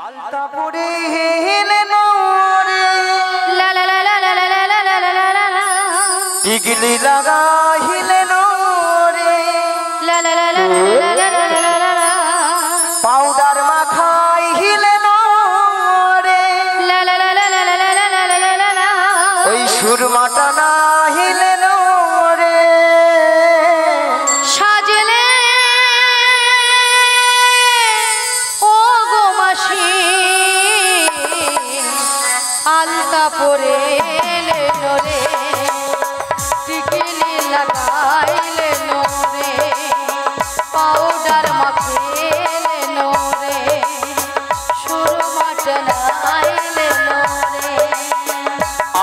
আলতাপুরে হেলে নোরে লা লা লা লা লা লা লা লা লা লা লা টিকলি লাগাইলে নোরে লা লা লা লা লা লা লা লা লা পাউডার মাখাইলে নোরে লা লা লা লা লা লা লা লা লা লা ওই সুরমাটা নাহিলে নোরে সাজলে ও গো মাসি আলতা পরে এলে নোরে টিকলি লাগাইলে নোরে পাউডার মাখিলে নোরে সুরমা টানাইলে নোরে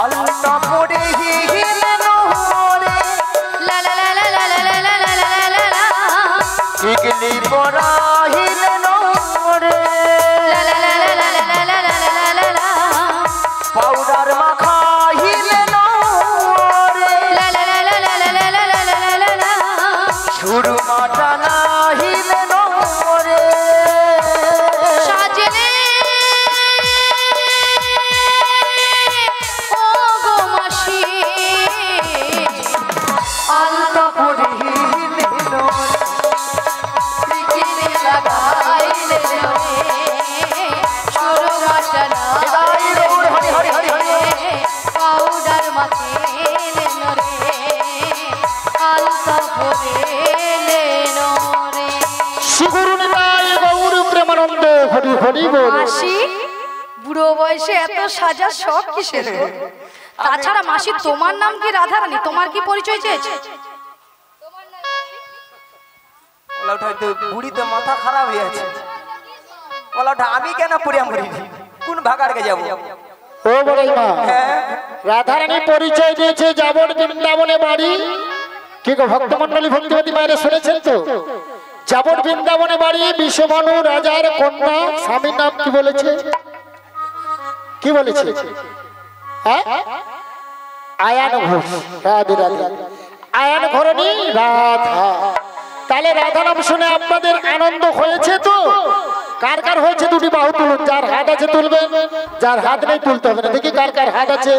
আলতাপুরে হেলে নোরে লা লা লা লা লা লা লা লা লা লা লা টিকলি পরাইলে নোরে লা লা লা লা লা লা লা লা লা লা পাউডার মাখাইলে নোরে লা লা লা লা লা লা লা লা লা লা লা সুরমাটা নাহিলে নোরে সাজলে ও গো মাসি আলতাপুরে হেলে নোরে টিকলি লাগাইলে নোরে সুরমা টানাইলে নোরে পাউডার মাখিলে নোরে আলতা পরিলে নোরে শ্রীগুরুনিতাই গৌর প্রেমানন্দ হরি হরি বল। মাসি বুড়ো বয়সে এত সাজা শখ কিসের গো? তাছাড়া মাসি তোমার নাম কি রাধারানী? তোমার কি পরিচয় চেয়েছে? ওলাটা তো বুড়ি তো মাথা খারাপ হয়ে আছে। ওলাটা আমি কেন পুরিয়াম করি কোন ভাগাড়কে যাব? ও বড়াই মা, রাধারানী পরিচয় দিয়েছে যাবন বৃন্দাবনে বাড়ি। কি গো ভক্তমন্ডলী ভক্তিবতী মায়েরা শুনেছেন তো? যাবন বৃন্দাবনে বাড়ি, বিশ্বভানু রাজার কন্যা। স্বামীর নাম কি বলেছে? কি বলেছে? হ্যাঁ, আয়ান ঘোষ। রাধে রাধে। আয়ান ঘরণী রাধা। তাহলে রাধা নাম শুনে আপনাদের আনন্দ হয়েছে তো? কার কার হয়েছে দুটি বাহু তুলুন। যার হাত আছে তুলবেন, যার হাত নেই তুলতে হবে না। দেখি কার কার হাত আছে।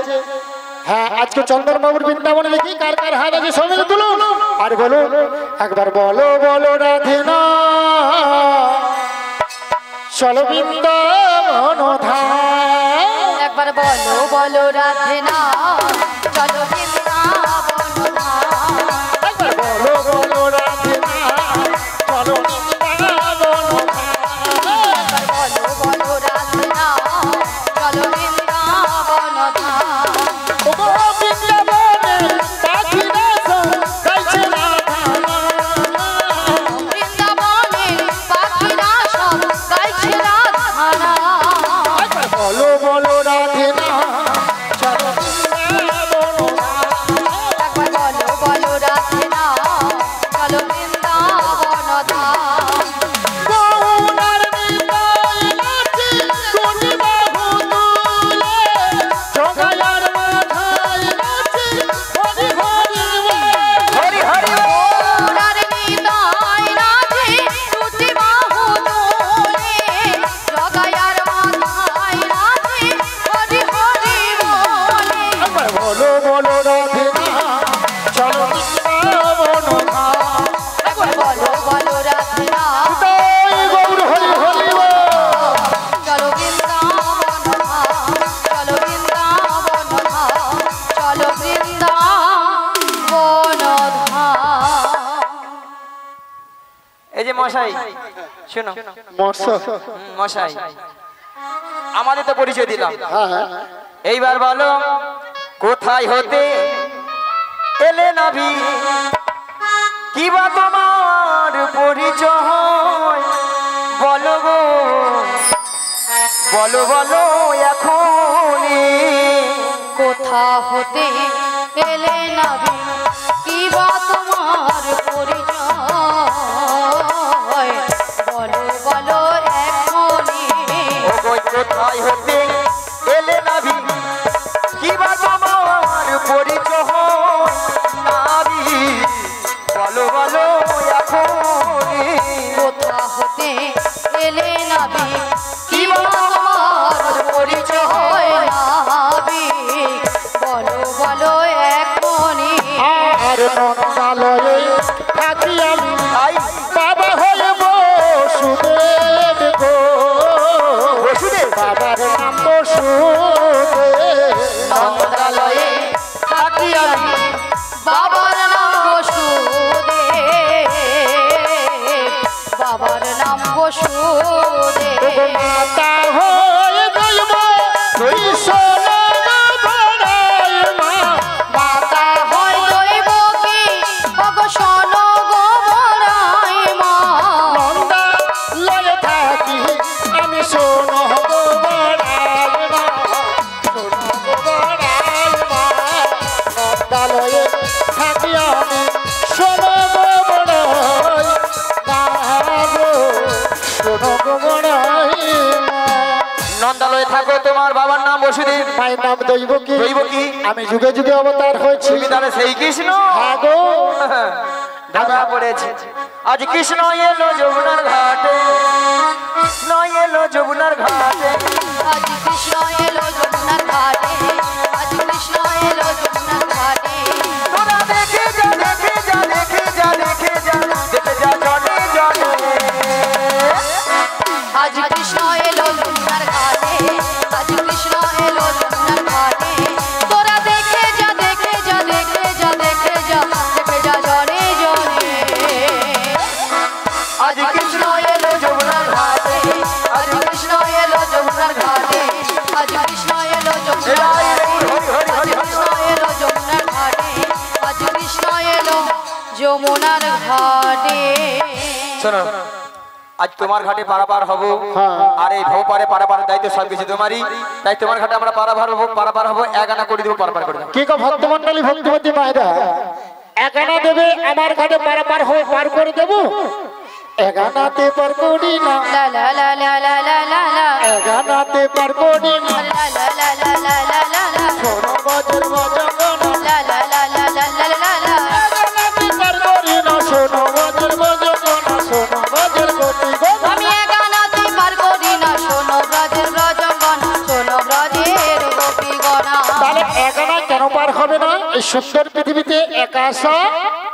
হ্যাঁ, আজকে চন্দন বাবুর বৃন্দাবনে দেখি কার কার হাত আছে সবাই তুলুন আর বলুন একবার বলো বলো রাধে না চলো বৃন্দাবন ধাম। একবার বলো বলো রাধে না চলো বৃন্দাবন ধাম। একবার বলো বলো রাধে না চলো বৃন্দাবন ধাম। একবার বলো বলো রাধে না চলো বৃন্দাবন ধাম। ওগো বৃন্দাবনে পাখিরা সব গাইছে রাধা নাম। বৃন্দাবনে পাখিরা সব গাইছে রাধা নাম। একবার বলো বলো রাধে না চলো বৃন্দাবন ধাম। একবার বলো বলো রাধে না চলো বৃন্দাবন ধাম। গৌরার নিতাই নাচে কোটি বাহু তুলে, জগায়ার মাথায় নাচে হরি হরি বল। হরি হরি গৌরার নিতাই নাচে দুটি বাহু তুলে, জগায়ার মাথায় নাচে হরি হরি বলে। একবার বলো বলো রাধে না চলো বৃন্দাবন ধাম। একবার বলো বলো রাধে না নিতাই গৌর হরি হরি বল। চলো বৃন্দাবন ধাম। চলো বৃন্দাবন ধাম। চলো বৃন্দাবন ধাম। এই যে মশাই শোনো মৎস্য। মশাই আমাদের তো পরিচয় দিলাম, হ্যাঁ হ্যাঁ, এইবার বলো কোথায় হতে এলে নাভি কি বা তোমার পরিচয় বলো গো বলো বলো এখনই কোথা হতে এলে নাবি কি বা তোমার পরিচয় বলো বলো এখনই। ও গো কোথায় হতে এলে নাভি কি বা তোমার পরিচয় নাভি বলো বলো এখনই কোথা হতে এলে নাবি কি বা থাকি আমি বাবা হয়ে বসুদেব গো বাবার নাম বসুদেব নন্দালয়ে থাকি আমি বাবার নাম বসুদেব বাবার নাম বসুদেব মাতা হয়ে দৈব মাতা হয় দৈব কি ভগবান গোবরাই মা নন্দালয়ে থাকি আমি শোনো নন্দালয়ে থাকি আমি শোনো নন্দালয়ে থাকো তোমার বাবার নাম বসুদেব মায়ের নাম দৈব কি আমি যুগে যুগে অবতার হয়েছি তুমি তাহলে সেই কৃষ্ণ হ্যাঁ গো ধরা পড়েছে আজ কৃষ্ণ এলো যমুনার ঘাটে কৃষ্ণ এলো যমুনার ঘাটে আজ কৃষ্ণ এলো যমুনার ঘাটে আজ কৃষ্ণ এলো যমুনার ঘাটে তোরা দেখে যা দেখে যা দেখে যা দেখে যা দেখে যা জনে জনে আজ কৃষ্ণ এলো যমুনার ঘাটে আজ কৃষ্ণ এলো যমুনার ঘাটে তোরা দেখে যা দেখে যা দেখে যা দেখে যা দেখে যা জনে জনে আজ কৃষ্ণ এলো যমুনার ঘাটে আজ কৃষ্ণ এলো যমুনার ঘাটে আজ কৃষ্ণ এলো যমুনার ঘাটে আজ কৃষ্ণ এলো যমুনার ঘাটে আজ কৃষ্ণ এলো যমুনার ঘাটে শোনো আজ তোমার ঘাটে পারাপার হব আর এই ভৌ পারে পারাপার দায়িত্ব সবকিছু তোমারই তাই তোমার ঘাটে আমরা পারাপার হবো এক আনা করে দেবো পারাপার করে দেবো কি গো ভক্তমন্ডলী ভক্তিমতী মায়েরা একানা দেবে আমার ঘাটে পারাপার হয়ে পার করে দেবো এগানাতে পার করি না লা লা লা লা লা লা লা লা এগানাতে পার করি না লা লা লা লা লা লা লা লা শোনো বজর বজগনা লা লা লা লা লা লা লা লা এগানাতে পার করি না শোনো বজর বজগনা শোনো বজর গতি গনা আমি একানাতে পার করি না শোনো ব্রজের ব্রজগণ শোনো ব্রজের গোপীগণা তাহলে এগানা কেন পার হবে না এই সুন্দর পৃথিবীতে একা আসা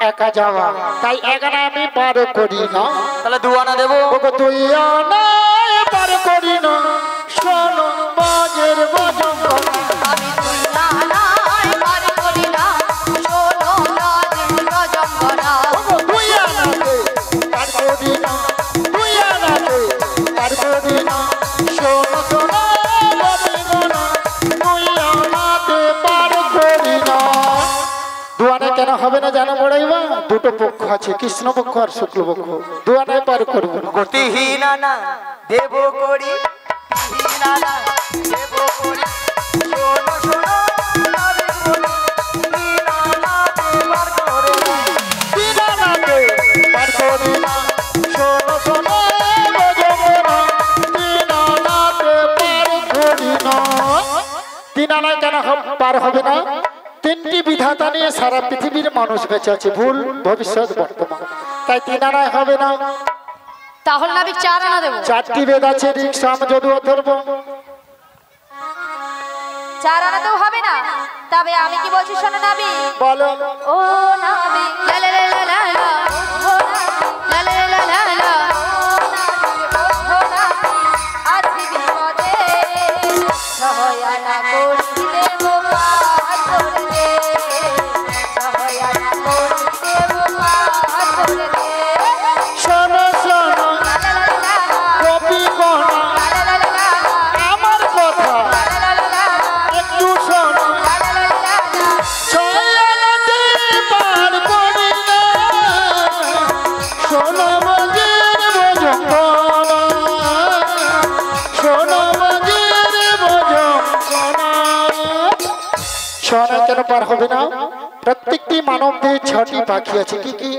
একা যাওয়া তাই এগানা আমি পার করি না তাহলে দু আনা দেবো ওগো তুই আনায় পার করি না শোনো বজর বজগনা আমি তুই নানায় পার করি না শোনো ব্রজের ব্রজগণা তুই আনাতে পার করি না তুই আনাতে পার করি না শোনো শোনো বজগনা তুই আনাতে পার করি না দুয়ানে কেন হবে না জানো বড়াইবা দুটো পক্ষ আছে কৃষ্ণ পক্ষ আর শুক্ল পক্ষ দুয়ানে পার করবো না গতিহীন না দেব করি হীনা না দেব করি শোনো শোনো তবে বলি হীনা না দেবার করে দিনানাতে পার করি না শোনো শোনো বজগনা দিনানাতে পার করি না দিনানায় কেন পার হবে না তিনটি বিধাতা নিয়ে সারা পৃথিবীর মানুষ বেঁচে আছে ভুল ভবিষ্যৎ বর্তমান তাই দিনানায় হবে না তাহলে নাবিক চার আনা দেবো চারটি বেদ আছে ঋক সাম যদু অথর্ব চার আনাতেও হবে না তবে আমি কি বলছি শোনো নাবি বলো ও নাবি লা লা লা লা লা ও নাবি লা লা লা লা লা ও নাবি আসি বিপদে সহায়তা করিতে গো পাথরে সহায়তা করিতে গো পাথরে শোনো শোনো লা লা লা লা কবি গণা লা লা লা লা আমার কথা লা লা লা একটু শোনো লা লা লা লা ছয়ানাতে পার করি না শোনো বজের বজগনা শোনো বজের বজগনা শোনো কেন পার হবে না প্রত্যেকটি মানব দেহে 6টি পাখি আছে কি কি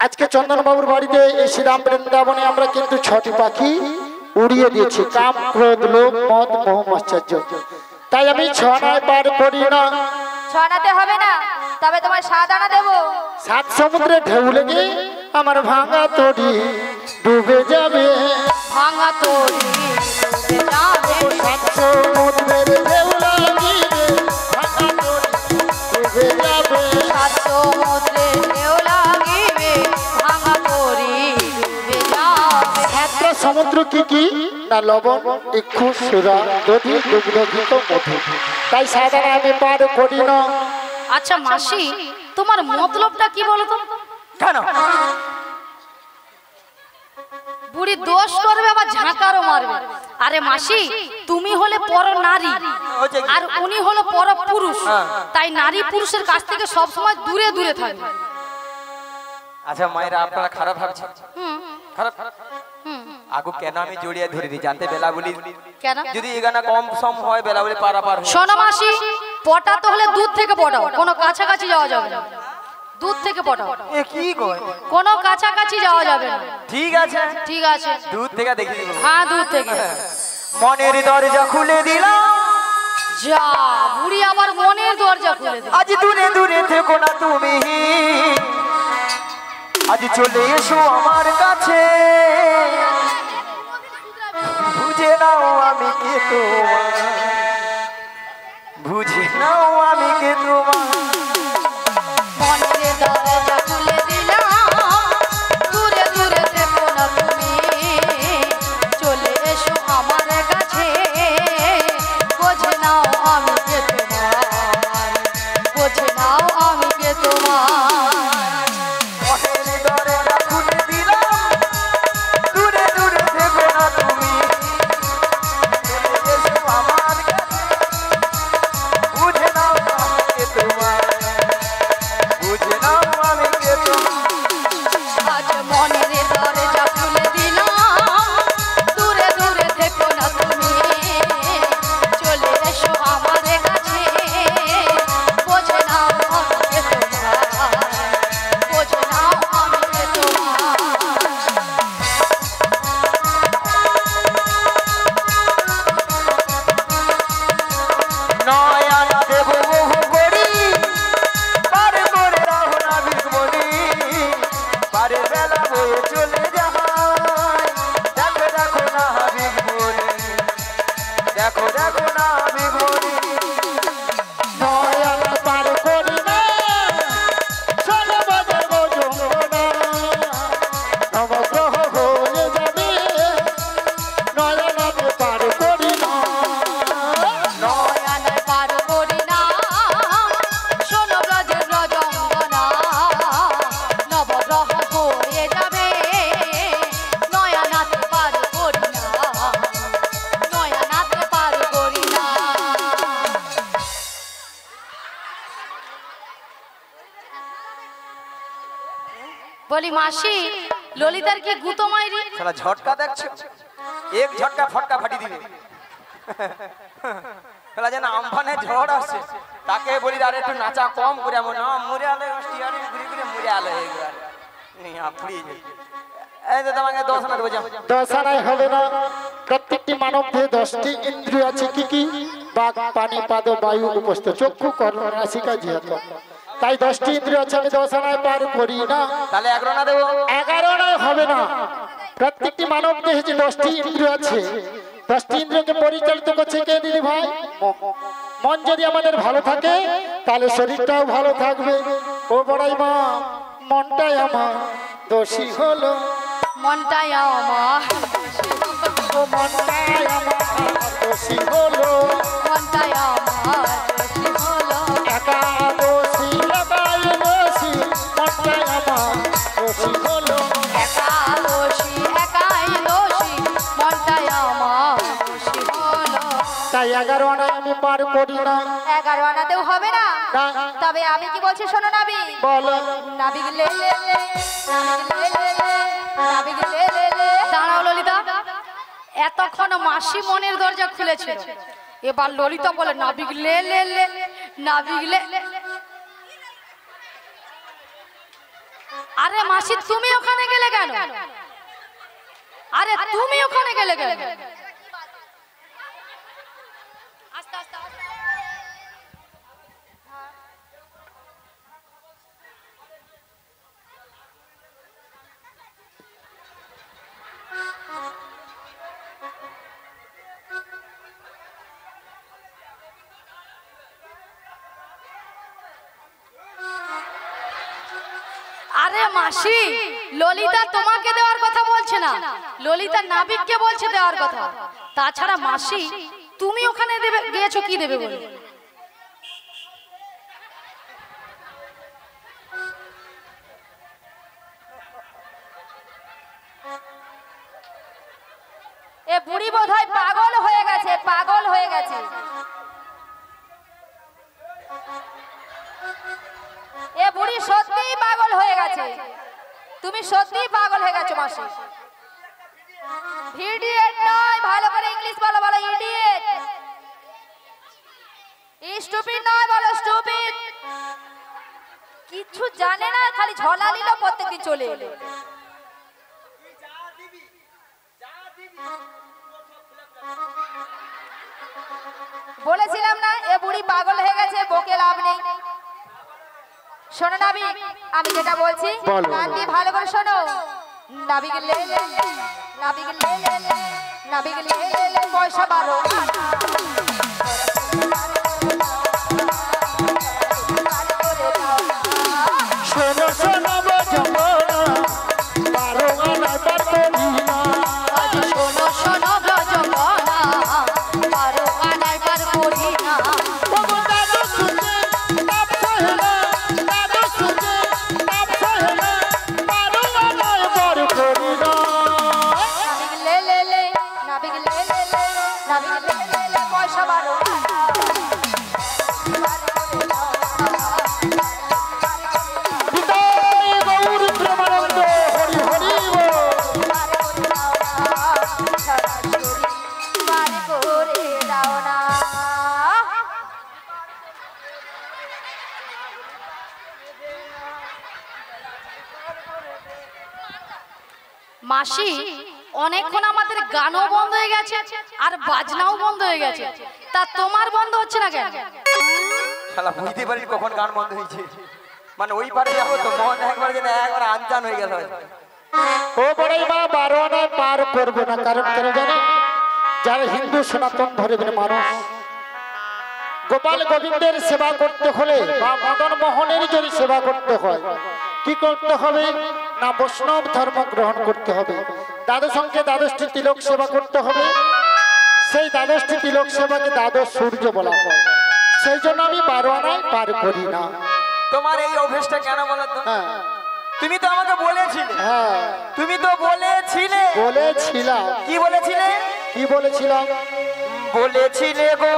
আজকে চন্দনবাবুর বাড়িতে এই শ্রীরাম বৃন্দাবনে আমরা কিন্তু 6টি পাখি উড়িয়ে দিয়েছি কাম ক্রোধ লোভ মদ মোহ মাশ্চর্য তাই আমি 6 আনায় পার করি না ছনাতে হবে না তবে তোমার 7 আনা দেবো 7 সমুদ্রে ঢেউ লেগে আমার ভাঙা তরি ডুবে যাবে ভাঙা তোরি ডুবে যাবে 7 সমুদ্রের ঢেউ লাগিবে ভাঙা তরি ডুবে যাবে 7 সমুদ্রে ঢেউ লাগিবে সমুদ্র কি কি না লবণ ইক্ষু সুরা দধি দুগ্ধ ঘৃত মধু তাই সাধারণ আমি পার করি না। আচ্ছা মাসি তোমার মতলবটা কি বলো তো? কেন বুড়ি দোষ করবে আবার ঝাঁকারও মারবে। আরে মাসি তুমি হলে পর নারী আর উনি হলো পর পুরুষ, তাই নারী পুরুষের কাছ থেকে সব সময় দূরে দূরে থাকবে। আচ্ছা মায়েরা আপনারা খারাপ ভাবছেন? খারাপ আগু কেন আমি জড়িয়ে ধরে দিই যাতে বেলা বলি কেন যদি এখানে কম সম হয় বেলা বলি পারাপার হয়। শোনো মাসি, পটাতে হলে দুধ থেকে পটাও, কোনো কাছাকাছি যাওয়া যাবে না। দুধ থেকে পটাও, এ কি কয়? কোনো কাছাকাছি যাওয়া যাবে না। ঠিক আছে ঠিক আছে, দুধ থেকে দেখি দিব। হ্যাঁ দুধ থেকে। মনের দরজা খুলে দিলাম, যা বুড়ি আবার মনের দরজা খুলে দিল। আজ দূরে দূরে থেকো না তুমি, আজ চলে এসো আমার কাছে, বুঝে নাও আমি কে তোমার, বুঝে নাও আমি কে তোমার। মনের দরজা খুলে দিলাম, দূরে দূরে থেকো না তুমি, চলে এসো আমার কাছে, বোঝে নাও আমি কে তোমার, বোঝে নাও আমি কে তোমার। মনের দরজা খুলে দিলাম, দূরে দূরে থেকো না তুমি, চলে এসো আমার কাছে, বুঝে নাও আমি কে তোমার, বুঝে নাও আমি কে তোমার। আজ মনের দরজা খুলে দিলাম, দূরে দূরে থেকো না তুমি, চলে এসো আমার কাছে, বোঝে নাও আমি কে তোমার, বোঝে নাও আমি কে তোমার। নয়না দেব বহু করি, পার করে রাহো না বিস্মরি, পারে বেলা বয়ে চলে যায়, দেখো দেখো না বিস্মরি, দেখো দেখো না বিস্মরি। নয়ন পার করি না চলে বাজাবো যমুনা, নবগ্রহ হয়ে যাবে নয়নাকে পার করি না। নয়নায় পার করি না, শোনো ব্রজের রজঙ্গনা, নবগ্রহ হয়ে যাবে, নয়নাতে পার করি না, নয়নাতে পার করি না। বলি মাসি, ললিতার কি গুতো মাইরি? শালা ঝটকা দেখছো, এক ঝটকা ফটকা ফাটি দিবে। শালা যেন আমফানে ঝড় আসছে, তাকে বলি আর একটু নাচা কম করে, এমন না মরে আলো স্টিয়ারিং ঘুরে ঘুরে মরে আলো এগুলো নেই আপড়ি এই তো তোমাকে দোষ না দেবো যাও। দশানায় হবে না। প্রত্যেকটি মানব দেহে 10টি ইন্দ্রিয় আছে কি কি? বাক, পানি, পাদ, বায়ু, উপস্থ, চক্ষু, কর্ণ, নাসিকা, জিহ্বা। তাই 10টি ইন্দ্রিয় আছে, আমি দশানায় পার করি না। তাহলে 11 না দেবো? 11 হবে না। প্রত্যেকটি মানব দেহে যে 10টি ইন্দ্রিয় আছে, 10টি ইন্দ্রিয়কে পরিচালিত করছে কে দিদি ভাই? মন যদি আমাদের ভালো থাকে তাহলে শরীরটাও ভালো থাকবে। ও বড়াই মা, মনটাই আমার দোষী হলো, মনটাই আমার, ও মনটাই আমার দোষী হলো, মনটাই আমার দোষী হলো। একা দোষী একাই দোষী, মনটাই আমার দোষী হলো। একা দোষী, একাই দোষী, মনটাই আমার দোষী হলো। তাই 11 আনায় আমি পার করি না। 11 আনাতেও হবে না? না, তবে আমি কি বলছি শোনো নাবি, বলো। নাবিক লে লে লে, নাবিক লে লে লে, নাবিক লে লে লে। দাঁড়াও ললিতা, এতক্ষণ মাসি মনের দরজা খুলেছিল, এবার ললিতা বলে নাবিক লে লে লে, নাবিক লে। আরে মাসি তুমি ওখানে গেলে কেন? আরে তুমি ওখানে গেলে কেন? আস্তে আস্তে আস্তে। আরে মাসি, ললিতা তোমাকে দেওয়ার কথা বলছে না, ললিতা নাবিককে বলছে দেওয়ার কথা। তাছাড়া মাসি, তুমি ওখানে দেবে গিয়েছো কি দেবে বলে? এ বুড়ি বোধহয় পাগল হয়ে গেছে, পাগল হয়ে গেছে। এ বুড়ি সত্যিই পাগল হয়ে গেছে, তুমি সত্যিই পাগল হয়ে গেছো মাসি। ইডিয়েট নয়, ভালো করে ইংলিশ বলো, বলো ইডিয়েট। স্টুপিড নয়, বলো স্টুপিড। কিছু জানে না, খালি ঝলা নিল, প্রত্যেকদিন চলে এলো। বলেছিলাম না এ বুড়ি পাগল হয়ে গেছে, বকে লাভ নেই। শোনো নাবিক, আমি যেটা বলছি কান দিয়ে ভালো করে শোনো। নাবিক লে লে লে, নাবিক লে লে লে, নাবিক লে লে লে, পয়সা 12 শোনো শোনো জমনা 12 আনা তার করিনা। আজ শোনো শোনো জমনা 12 আনার বার করি না। ওগো দাদু শুনে বাপ সহেনা, দাদু শুনে বাপ সহেনা 12 আনায় বার করিনা। নাবিক লে লে লে, নাবিক লে লে লে, নাবিক লে লে লে, পয়সা 12 বিদায় গৌর প্রেমানন্দ হরি হরি বল। মাসি, অনেকক্ষণ আমাদের গানও বন্ধ হয়ে গেছে আর বাজনাও বন্ধ হয়ে গেছে, তা তোমার বন্ধ হচ্ছে না কেন? শালা বুঝতে পারি কখন গান বন্ধ হয়েছে। মানে ওই পারে যাবো তো মন একবার যেন একবার আনচান হয়ে গেল। ও বড়াই মা 12 আনায় পার করবে না, কারণ কেন জানে? যারা হিন্দু সনাতন ধর্মের মানুষ, গোপাল গোবিন্দের সেবা করতে হলে বা মদন মোহনের যদি সেবা করতে হয়, কি করতে হবে না? বৈষ্ণব ধর্ম গ্রহণ করতে হবে। দ্বাদশকে দ্বাদশটি তিলক সেবা করতে হবে। সেই দ্বাদশটি তিলক সেবাকে দ্বাদশ সূর্য বলা হয়। সেই জন্য আমি 12 আনায় পার করি না। তোমার এই অভ্যেসটা কেন বলো তো? হ্যাঁ তুমি তো আমাকে বলেছিলে, হ্যাঁ তুমি তো বলেছিলে, বলেছিলাম। কি বলেছিলে? কি বলেছিলাম? বলেছিলে গো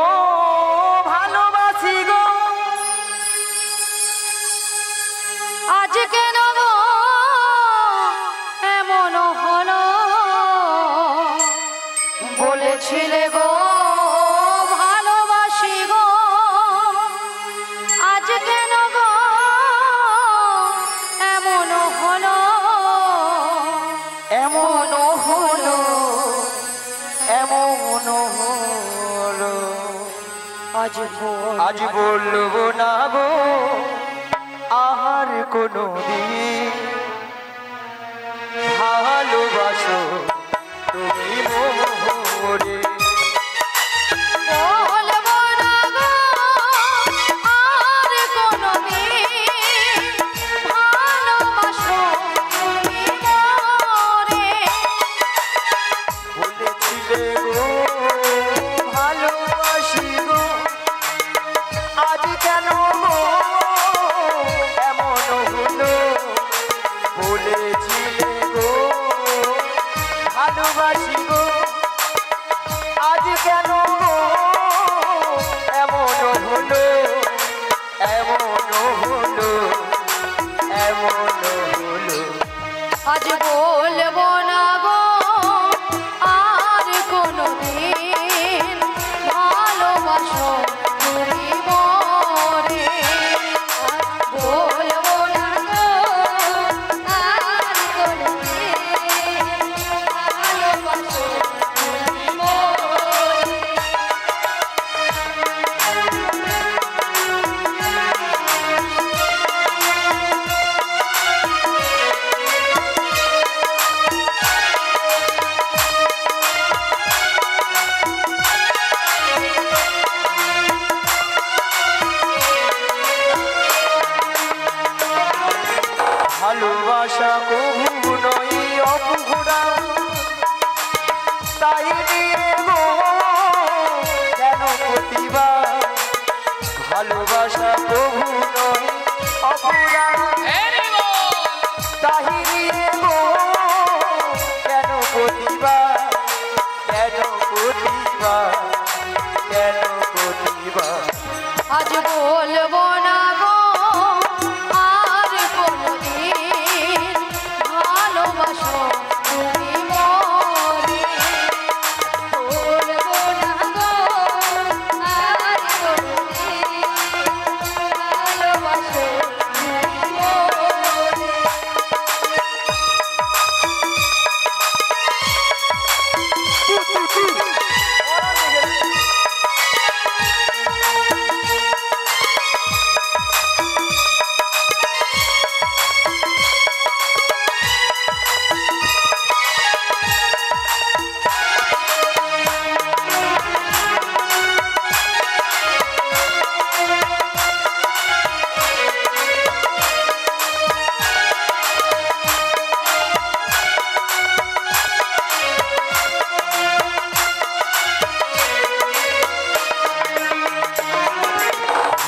ভালোবাসি গো। আজ কেন গো এমন হলো? বলেছিলে গো ভালোবাসি গো, আজ কেন গো এমন হলো? এমন হলো, এমন হলো, আজ বলবো না গো আহার কোনো দিন। ভালোবাসো তুমি মোরে, বলবো না গো আর কোনদিন, ভালোবাসো তুমি মোরে। বলেছিলে গো ভালোবাসি গো, আজ কেন গো এমন হলো? বলেছিলে গো ভালোবাসি গো, আজ কেন গো এমন হলো? এমন হলো, এমন হলো, আজ বলবো না গো আর কোনদিন, ভালোবাসো তুমি মোরে। বলবো না গো আর কোনদিন, ভালোবাসো তুমি মোরে।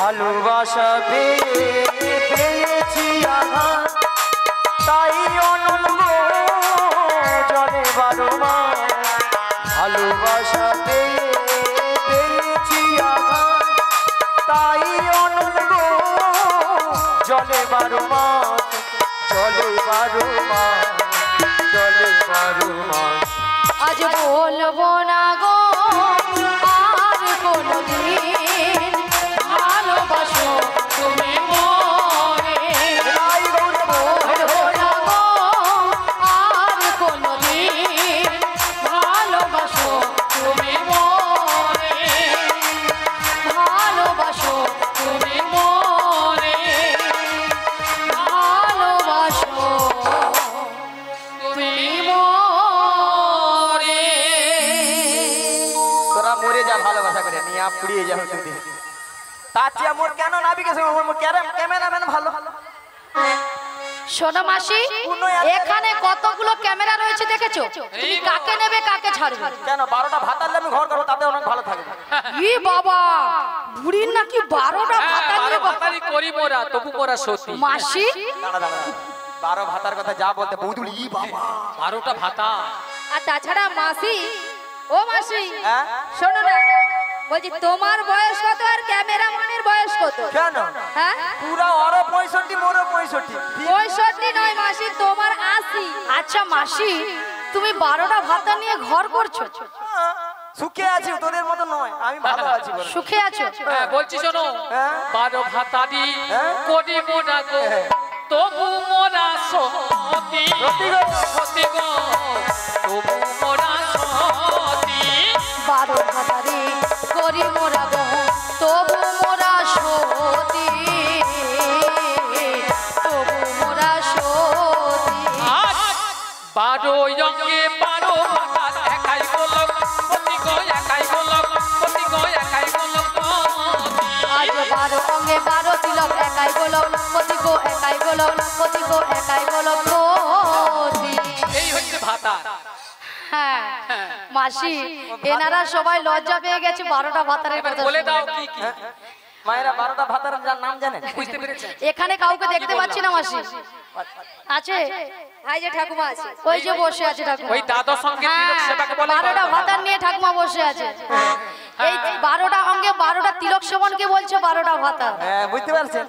ভালোবাসা পেয়েছি আঘাত তাই অনল জলে বারো মাস ভালোবাসা পেয়েছি আঘাত তাই অনল জলে বারো মাস জলে বারো মাস জলে বারো মাস আজ বলবো না গো আর কোনদিন ভালোবাসো তুমি মনে বলবো না গো আর কোনদিন ভালোবাসো তুমি মনে ভালোবাসো তুমি মনে ভালোবাসো তুমি মনে তোরা মরে যা ভালোবাসা করে নিয়ে পুড়িয়ে যা হতে তার চেয়ে মোর কেন নাবিকে ক্যামেরাম্যান ভালো শোনো মাসি এখানে কতগুলো ক্যামেরা রয়েছে দেখেছো তুমি কাকে নেবে কাকে ছাড়বে কেন 12টা ভাত আনলে আমি ঘর করবো তাতে অনেক ভালো থাকবে ই বাবা বুড়ির নাকি 12টা ভাতা নিয়ে ভাতারি করি মোরা তবু মোরা সতী মাসি দাঁড়া দাঁড়া 12 ভাতার কথা যা বলতে বৌদুল ই বাবা 12টা ভাতা আর তাছাড়া মাসি ও মাসি হ্যাঁ শোনো না বলছি তোমার বয়স কত আর ক্যামেরাম্যানের বয়স কত কেন হ্যাঁ পুরা ওরও 65 মোরও 65 65 নয় মাসি তোমার 80 আচ্ছা মাসি তুমি 12টা ভাতা নিয়ে ঘর করছো সুখে আছি তোদের মতো নয় আমি ভালো আছি বলে সুখে আছো হ্যাঁ বলছি শোনো হ্যাঁ? 12 ভাতারি হ্যাঁ? করি মোরা গো তবু মোরা সতী সত্যি গো সতী গো তবু মোরা সতী 12 ভাতারি করি মোরা গো তবু মোরা সতী তবু মোরা সতী আজ 12 অঙ্গে 12 ভাতা একাই গোলক সতী গো একাই গোলক সতী গো একাই গোলক আজ 12 অঙ্গে 12 তিলক একাই গোলক পতি গো একাই গোলক পতি গো একাই গোলক পতি এই হচ্ছে ভাতা হ্যাঁ মাসি এনারা সবাই লজ্জা পেয়ে গেছে 12টা ভাতারের এবার কথা বলে শুনে। দাও কি কি মায়েরা 12টা ভাতার নাম জানেন বুঝতে পেরেছেন এখানে কাউকে দেখতে পাচ্ছি না মাসি আছে ভাই যে ঠাকুমা আছে ওই যে বসে আছে ঠাকুমা ওই দাদার সঙ্গে তিলক সেবাকে বলে 12টা ভাতার নিয়ে ঠাকুমা বসে আছে এই 12টা অঙ্গে 12টা তিলক সেবনকে বলছে 12টা ভাতা হ্যাঁ বুঝতে পারছেন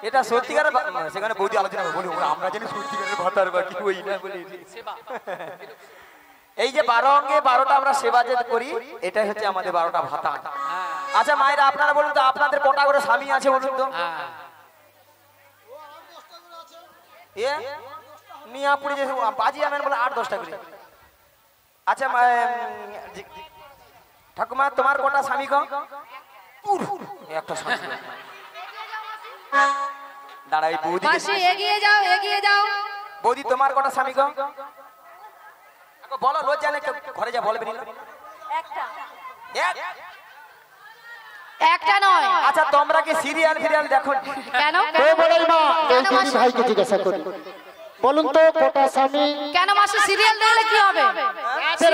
এটা সত্যিকারের সেখানে বৌদি আলোচনা করে বলি আমরা জানি সত্যিকারের ভাতার বা কি ওই না বলি সেবা এই যে 12 অঙ্গে 12টা আমরা সেবা যে করি এটাই হচ্ছে আমাদের 12টা ভাতা আচ্ছা মায়েরা আপনারা বলুন তো আপনাদের কটা করে স্বামী আছে বলুন তো হ্যাঁ এ মিয়াপুরি যে বাজি আমেন বলে 8-10টা করে আচ্ছা ঠাকুমা তোমার কটা স্বামী গো একটা স্বামী দাঁড়াই বৌদি মাসি এগিয়ে যাও বৌদি তোমার কটা স্বামী গো বলো লজ্জা নেই ঘরে যা বলবে নিল একটা নয় আচ্ছা তোমরা কি সিরিয়াল দেখো কেন ও বড়াই মা এই দিদি ভাইকে জিজ্ঞাসা করি বলুন তো কটা স্বামী কেন মাসি সিরিয়াল দেখলে কি হবে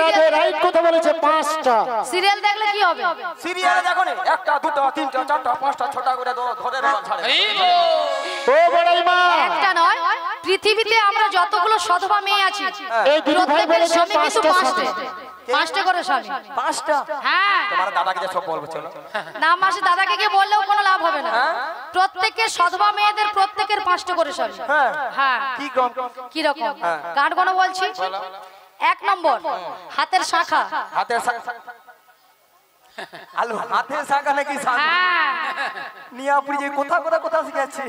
রাধে রাইট কথা বলেছে 5টা সিরিয়াল দেখলে কি হবে সিরিয়ালে দেখো না 1টা 2টা 3টা 4টা 5টা 6টা করে ধরে ছাড়ে এই গো ও বড়াই মা একটা নয় পৃথিবীতে আমরা যতগুলো সধবা মেয়ে আছি এই দিদি ভাই প্রত্যেকের বলেছে স্বামী কিন্তু 5টা পাঁচটা স্বামী। পাঁচটা করে স্বামী 5টা হ্যাঁ তোমার দাদাকে যে সব বলবো চলো না মাসি দাদাকে গিয়ে বললেও কোনো লাভ হবে না প্রত্যেকের সধবা মেয়েদের প্রত্যেকের 5টা করে স্বামী হ্যাঁ হ্যাঁ কি কম কি রকম গান কোনো বলছি 1 নম্বর হাতের শাখা হাতে আলু হাতে শাখা নাকি শাখা হ্যাঁ নিয়াপুরি যে কোথা শিখাচ্ছে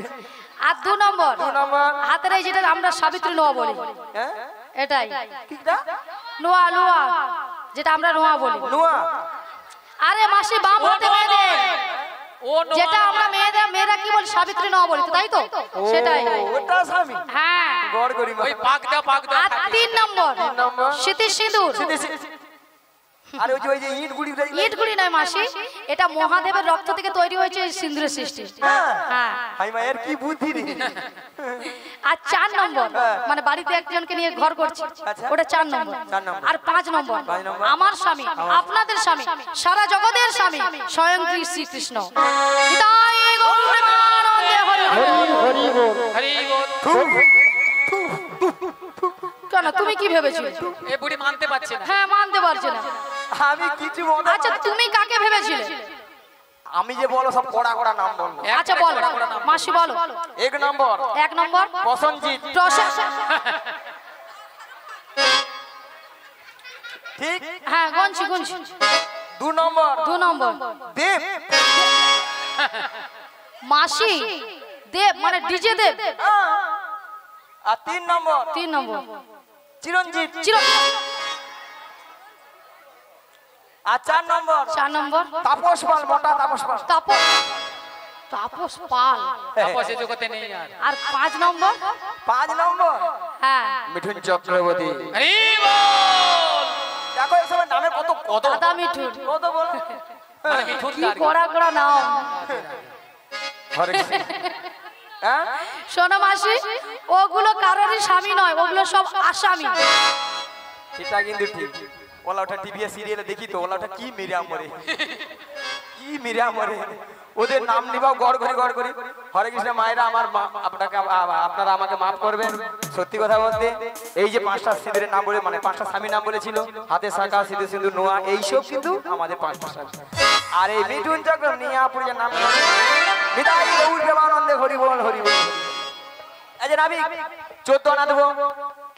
আর 2 নম্বর 2 নম্বর হাতের এই যেটা আমরা সাবিত্রী নোয়া বলি হ্যাঁ এটাই কিটা নোয়া যেটা আমরা নোয়া বলি নোয়া আরে মাসি বাম হাতে মেয়েদের ও নো যেটা আমরা মেয়েরা কি বলি সাবিত্রী নোয়া বলি তো তাই তো সেটাই ওটা স্বামী হ্যাঁ গড় করি ওই পাক দাও আর 3 নম্বর নম্বর স্মৃতি সিঁদুর আর ওই যে ইট গুড়ি ইটগুলি নয় মাসি এটা মহাদেবের রক্ত থেকে তৈরি হয়েছে এই সিঁদুরের সৃষ্টি হ্যাঁ হাই মায়ের কি বুদ্ধি রে আর 4 নম্বর মানে বাড়িতে একজনকে নিয়ে ঘর করছি ওটা 4 নম্বর আর 5 নম্বর আমার স্বামী আপনাদের স্বামী সারা জগতের স্বামী স্বয়ং শ্রীকৃষ্ণ তাই গো হরি বল। হরি বল। কেন তুমি কি ভেবেছিলে? এ বুড়ি মানতে পারছে না। হ্যাঁ মানতে পারছে না। আমি কিছু মনে আচ্ছা তুমি কাকে ভেবেছিলে? আমি যে বলো সব কড়া কড়া নাম বলবো। আচ্ছা বলো মাসি বলো। 1 নম্বর 1 নম্বর প্রসেনজিৎ, ঠিক। হ্যাঁ গুনছি গুনছি। 2 নম্বর 2 নম্বর দেব, মাসি দেব মানে ডিজে দেব। আর 3 নম্বর 3 নম্বর চিরঞ্জিত, চির। আর 4 নম্বর 4 নম্বর তাপস পাল, মোটা তাপস পাল। তাপস তাপস পাল। তাপসে জগতে নেই আর। আর 5 নম্বর 5 নম্বর হ্যাঁ মিঠুন চক্রবর্তী। হরি বল। দেখো এই সময় নামে কত কত দাদা মিঠুন। কত বলো। মানে মিঠুন কি তার কড়া কড়া নাম। হরে কৃষ্ণ। হ্যাঁ শোনো মাসি, ওগুলো কারোরই স্বামী নয়, ওগুলো সব আসামি। সেটা কিন্তু ঠিক। ওলা ওটা টিভি সিরিয়ালে দেখি তো, ওলা ওটা কি মিরা মরে, কি মিরা মরে। ওদের নাম নিবাও গড় করি। হরে কৃষ্ণ মায়েরা, আমার আপনারা আমাকে মাফ করবেন। সত্যি কথা বলতে এই যে 5টা সিঁদুরের নাম বলে, মানে 5টা স্বামী নাম বলেছিল, হাতে শাখা, সিঁদুর সিঁদুর নোয়া, এইসব কিন্তু আমাদের 5টা স্বামী। আর এই মিঠুন চক্র নিয়াপুরের নাম নিতাই গৌর প্রেমানন্দে হরি বল হরি বল। এই যে নাবি 14 আনা দেবো,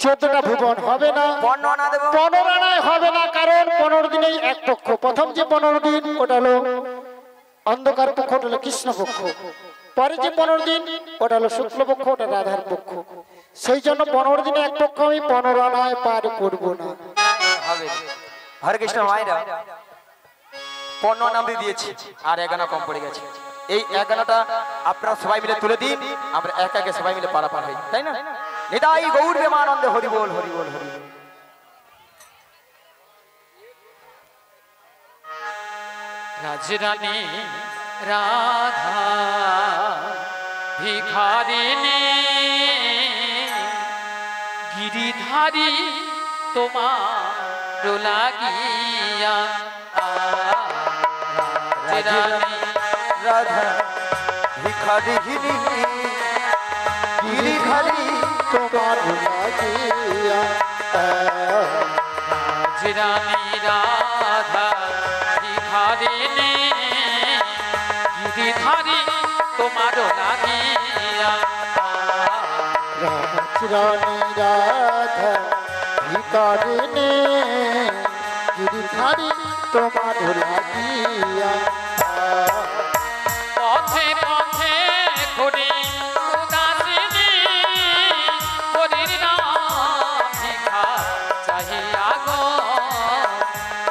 14টা ভুবন হবে না, 15 আনা দেবো। 15 আনায় হবে না, কারণ 15 দিনেই এক পক্ষ। প্রথম যে 15 দিন ওটা হলো অন্ধকার পক্ষ, ওটা হলো কৃষ্ণ পক্ষ। পরে যে 15 দিন ওটা হলো শুক্ল পক্ষ, ওটা রাধার পক্ষ। সেই জন্য 15 দিনে এক পক্ষ আমি 15 আনায় পার করব না। হবে। হরে কৃষ্ণ মায়েরা 15 নাম দিয়েছি, আর 11 কম পড়ে গেছে। এই 11টা আপনারা সবাই মিলে তুলে দিন, আমরা একে সবাই মিলে পারাপার হই, তাই না? নিতাই গৌর প্রেমানন্দে হরি বল হরি বল হরি বল। রাজরানী রাধা ভিখারিণী গিরিধারী তোমার লাগিয়া রাজরানী রাধা ভিখারিণী গিরিধারী তোমার লাগিয়া রাজরানী রাধা ভিখারিণী গিরিধারী তোমার লাগিয়া রাজরানী রাধা ভিখারিণী গিরিধারী তোমার লাগিয়া পথে পথে ঘুরি উদাসিনী হরির নাম ভিখা চাহিয়া গো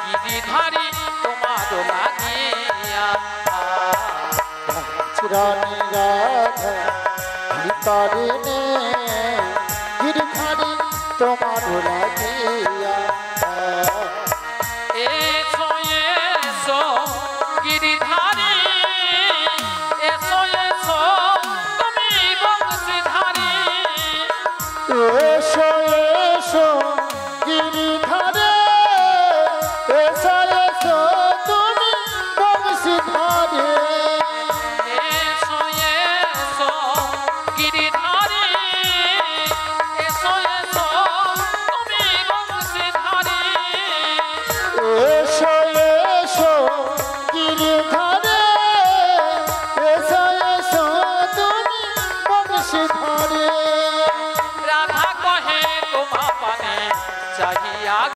গিরিধারী তোমার লাগিয়া রানী রাধা ভিখারিণী গিরিধারী তোমার লাগিয়া